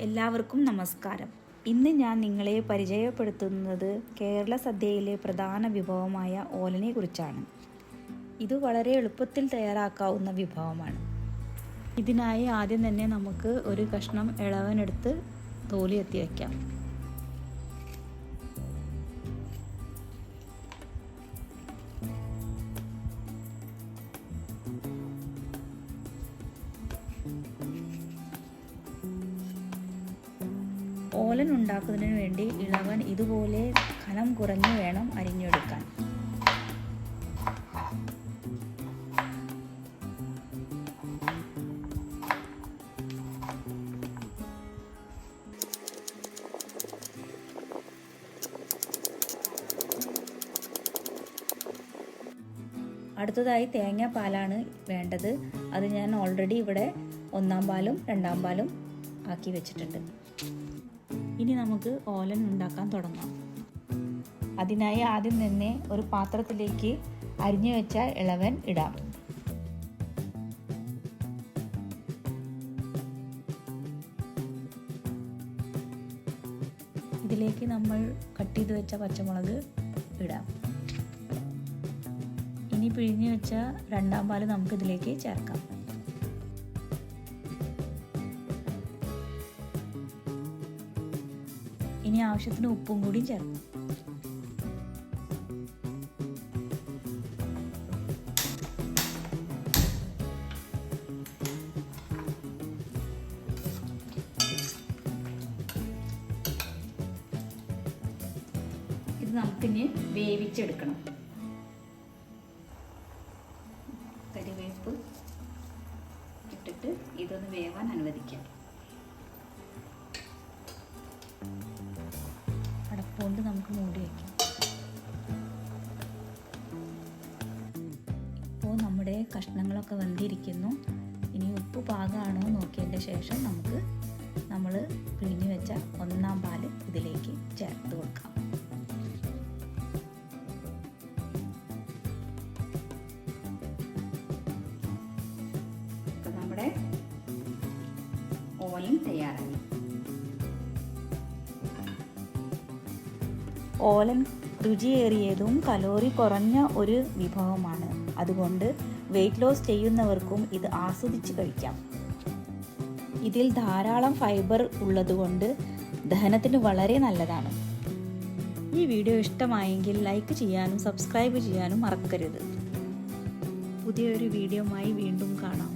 എല്ലാവർക്കും നമസ്കാരം. ഇന്ന് ഞാൻ നിങ്ങളെ പരിചയപ്പെടുത്തുന്നത് കേരള സദ്യയിലെ പ്രധാന വിഭവമായ ഓലനെ കുറിച്ചാണ്. ഇത് വളരെ എളുപ്പത്തിൽ തയ്യാറാക്കാവുന്ന വിഭവമാണ്. ഇതിനായി ആദ്യം തന്നെ നമുക്ക് ഒരു കഷ്ണം ഇളവനെടുത്ത് തോലി എത്തി വയ്ക്കാം. ഓലൻ ഉണ്ടാക്കുന്നതിന് വേണ്ടി ഇളവൻ ഇതുപോലെ കനം കുറഞ്ഞു വേണം അരിഞ്ഞെടുക്കാൻ. അടുത്തതായി തേങ്ങാപ്പാലാണ് വേണ്ടത്. അത് ഞാൻ ഓൾറെഡി ഇവിടെ 1-ാം പാലും 2-ാം പാലും ആക്കി വെച്ചിട്ടുണ്ട്. ഇനി നമുക്ക് ഓലൻ ഉണ്ടാക്കാൻ തുടങ്ങാം. അതിനായി ആദ്യം തന്നെ ഒരു പാത്രത്തിലേക്ക് അരിഞ്ഞു വെച്ച ഇളവൻ ഇടാം. ഇതിലേക്ക് നമ്മൾ കട്ട് ചെയ്ത് വെച്ച പച്ചമുളക് ഇടാം. ഇനി പിഴിഞ്ഞു വെച്ച 2-ാം പാല് നമുക്ക് ഇതിലേക്ക് ചേർക്കാം. ഇനി ആവശ്യത്തിന് ഉപ്പും കൂടി ചേർക്കാം. ഇത് നമുക്കിനി വേവിച്ചെടുക്കണം. കരിവേപ്പ് ഇട്ടിട്ട് ഇതൊന്ന് വേവാൻ അനുവദിക്കാം. അടപ്പുകൊണ്ട് നമുക്ക് മൂടി വയ്ക്കാം. ഇപ്പോൾ നമ്മുടെ കഷ്ണങ്ങളൊക്കെ വെന്തിരിക്കുന്നു. ഇനി ഉപ്പ് പാകമാണോ നോക്കിയതിൻ്റെ ശേഷം നമുക്ക് നമ്മൾ പിഴിഞ്ഞു വെച്ച 1-ാം പാല് ഇതിലേക്ക് ചേർത്ത് കൊടുക്കാം. ഇപ്പം നമ്മുടെ ഓലൻ തയ്യാറായി. ഓലൻ രുചിയേറിയതും കലോറി കുറഞ്ഞ ഒരു വിഭവമാണ്. അതുകൊണ്ട് വെയിറ്റ് ലോസ് ചെയ്യുന്നവർക്കും ഇത് ആസ്വദിച്ച് കഴിക്കാം. ഇതിൽ ധാരാളം ഫൈബർ ഉള്ളതുകൊണ്ട് ദഹനത്തിന് വളരെ നല്ലതാണ്. ഈ വീഡിയോ ഇഷ്ടമായെങ്കിൽ ലൈക്ക് ചെയ്യാനും സബ്സ്ക്രൈബ് ചെയ്യാനും മറക്കരുത്. പുതിയൊരു വീഡിയോയുമായി വീണ്ടും കാണാം.